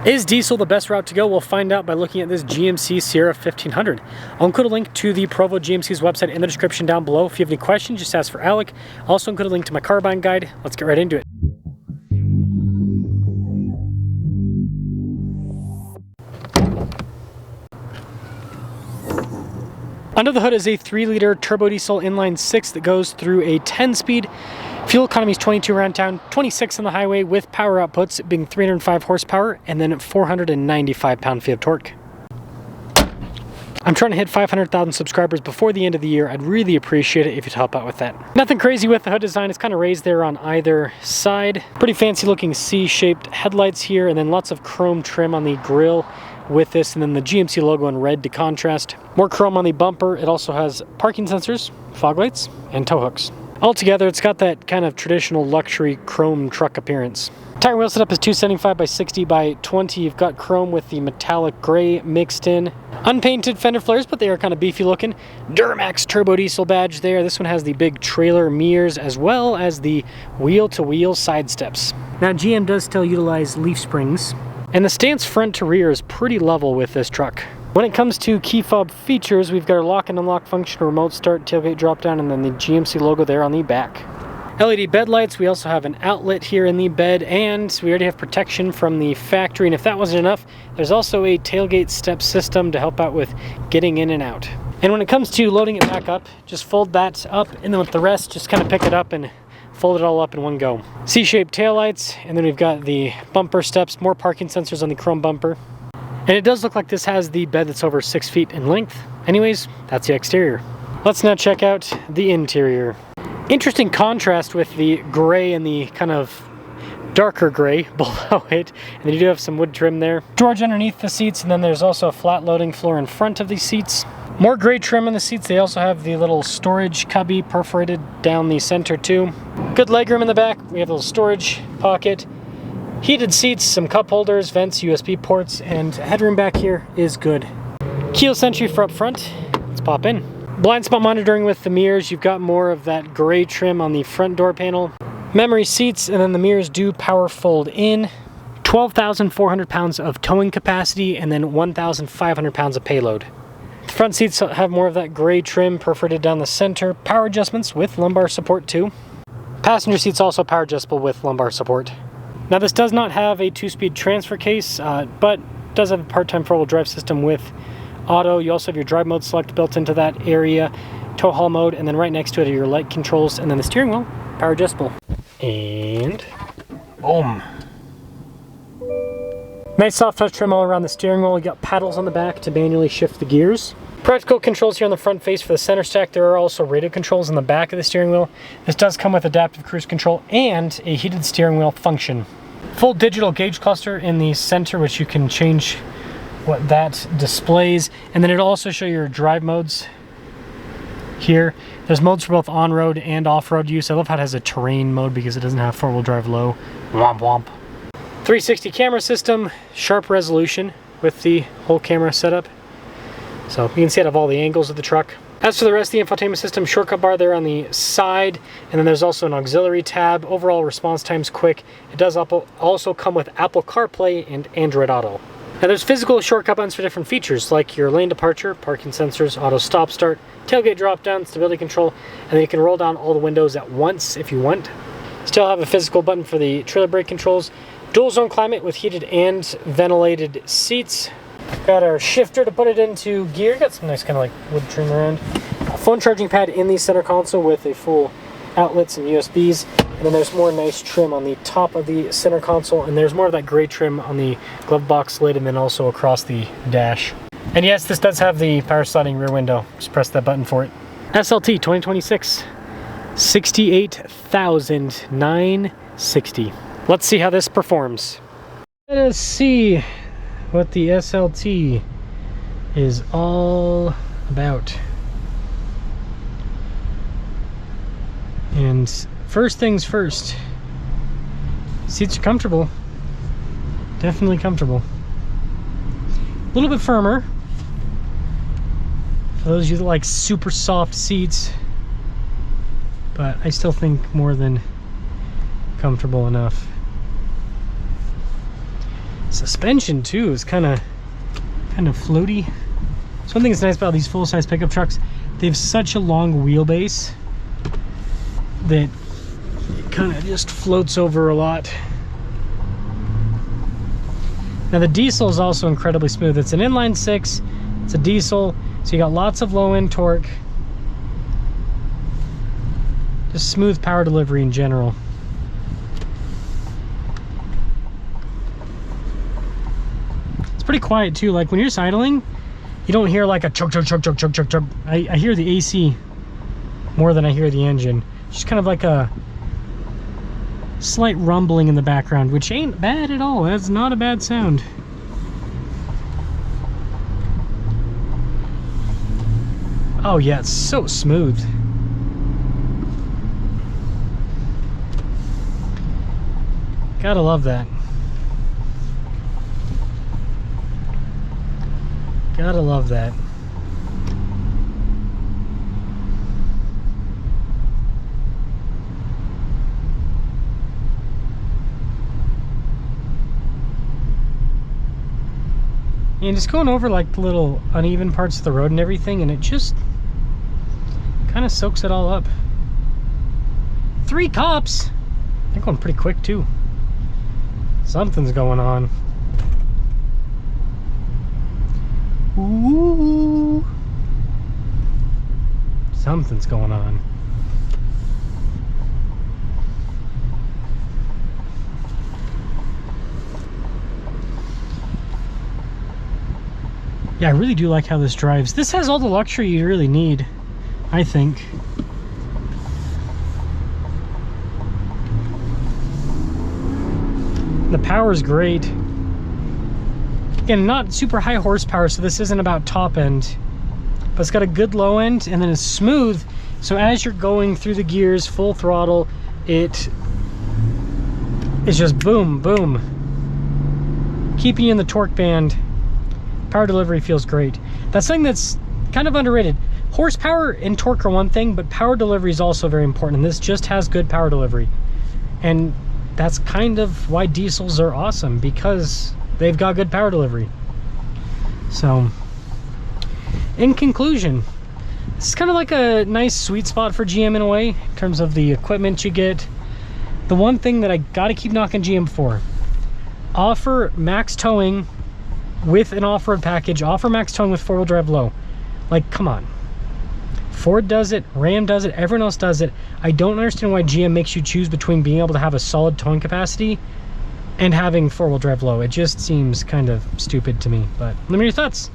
Is diesel the best route to go? We'll find out by looking at this GMC Sierra 1500. I'll include a link to the Provo GMC's website in the description down below. If you have any questions, just ask for Alec. I'll also include a link to my car buying guide. Let's get right into it. Under the hood is a 3-liter turbo diesel inline 6 that goes through a 10-speed. Fuel economy is 22 around town, 26 on the highway, with power outputs being 305 horsepower and then 495 pound-feet of torque. I'm trying to hit 500,000 subscribers before the end of the year. I'd really appreciate it if you'd help out with that. Nothing crazy with the hood design. It's kind of raised there on either side. Pretty fancy looking C-shaped headlights here, and then lots of chrome trim on the grille with this, and then the GMC logo in red to contrast. More chrome on the bumper. It also has parking sensors, fog lights, and tow hooks. Altogether, it's got that kind of traditional luxury chrome truck appearance. Tire wheel setup is 275 by 60 by 20. You've got chrome with the metallic gray mixed in. Unpainted fender flares, but they are kind of beefy looking. Duramax turbo diesel badge there. This one has the big trailer mirrors as well as the wheel-to-wheel side steps. Now, GM does still utilize leaf springs, and the stance front to rear is pretty level with this truck. When it comes to key fob features, we've got our lock and unlock function, remote start, tailgate drop down, and then the GMC logo there on the back. LED bed lights. We also have an outlet here in the bed, and we already have protection from the factory. And if that wasn't enough, there's also a tailgate step system to help out with getting in and out. And when it comes to loading it back up, just fold that up, and then with the rest, just kind of pick it up and fold it all up in one go. C-shaped taillights, and then we've got the bumper steps, more parking sensors on the chrome bumper. And it does look like this has the bed that's over 6 feet in length. Anyways, that's the exterior. Let's now check out the interior. Interesting contrast with the gray and the kind of darker gray below it. And then you do have some wood trim there. Storage underneath the seats, and then there's also a flat loading floor in front of these seats. More gray trim in the seats. They also have the little storage cubby perforated down the center too. Good legroom in the back. We have a little storage pocket. Heated seats, some cup holders, vents, USB ports, and headroom back here is good. Keyless entry for up front. Let's pop in. Blind spot monitoring with the mirrors. You've got more of that gray trim on the front door panel. Memory seats, and then the mirrors do power fold in. 12,400 pounds of towing capacity, and then 1,500 pounds of payload. The front seats have more of that gray trim perforated down the center. Power adjustments with lumbar support too. Passenger seats also power adjustable with lumbar support. Now, this does not have a 2-speed transfer case, but does have a part-time 4-wheel drive system with auto. You also have your drive mode select built into that area, tow haul mode, and then right next to it are your light controls, and then the steering wheel, power adjustable. And boom. Nice soft touch trim all around the steering wheel. You got paddles on the back to manually shift the gears. Practical controls here on the front face for the center stack. There are also radio controls on the back of the steering wheel. This does come with adaptive cruise control and a heated steering wheel function. Full digital gauge cluster in the center, which you can change what that displays. And then it'll also show your drive modes here. There's modes for both on-road and off-road use. I love how it has a terrain mode because it doesn't have 4-wheel drive low. Womp womp. 360 camera system, sharp resolution with the whole camera setup. So you can see it of all the angles of the truck. As for the rest of the infotainment system, shortcut bar there on the side, and then there's also an auxiliary tab. Overall response time's quick. It does also come with Apple CarPlay and Android Auto. Now there's physical shortcut buttons for different features like your lane departure, parking sensors, auto stop start, tailgate drop down, stability control, and then you can roll down all the windows at once if you want. Still have a physical button for the trailer brake controls. Dual zone climate with heated and ventilated seats. Got our shifter to put it into gear. Got some nice kind of like wood trim around. A phone charging pad in the center console with a full outlets and USBs. And then there's more nice trim on the top of the center console. And there's more of that gray trim on the glove box lid and then also across the dash. And yes, this does have the power sliding rear window. Just press that button for it. SLT 2026. 68,960. Let's see how this performs. Let us see what the SLT is all about. And first things first, seats are comfortable. Definitely comfortable. A little bit firmer for those of you that like super soft seats, but I still think more than comfortable enough. Suspension too is kind of floaty. So one thing that's nice about these full-size pickup trucks, they have such a long wheelbase that it kind of just floats over a lot. Now the diesel is also incredibly smooth. It's an inline 6, it's a diesel, so you got lots of low end torque. Just smooth power delivery in general. It's pretty quiet too. Like when you're idling, you don't hear like a chug chug chug chug chug chug chug. I hear the AC more than I hear the engine. Just kind of like a slight rumbling in the background, which ain't bad at all. That's not a bad sound. Oh yeah, it's so smooth. Gotta love that. Gotta love that. And just going over like the little uneven parts of the road and everything, and it just kind of soaks it all up. 3 cops. They're going pretty quick too. Something's going on. Ooh. Something's going on. Yeah, I really do like how this drives. This has all the luxury you really need, I think. The power's great. Again, not super high horsepower, so this isn't about top end, but it's got a good low end, and then it's smooth, so as you're going through the gears full throttle, it's just boom boom, keeping you in the torque band. Power delivery feels great. That's something that's kind of underrated. Horsepower and torque are one thing, but power delivery is also very important, and this just has good power delivery. And that's kind of why diesels are awesome, because they've got good power delivery. So, in conclusion, this is kind of like a nice sweet spot for GM in a way, in terms of the equipment you get. The one thing that I gotta keep knocking GM for, offer max towing with an off-road package, offer max towing with 4-wheel drive low. Like, come on. Ford does it, Ram does it, everyone else does it. I don't understand why GM makes you choose between being able to have a solid towing capacity and having 4-wheel drive low. It just seems kind of stupid to me, but let me know your thoughts.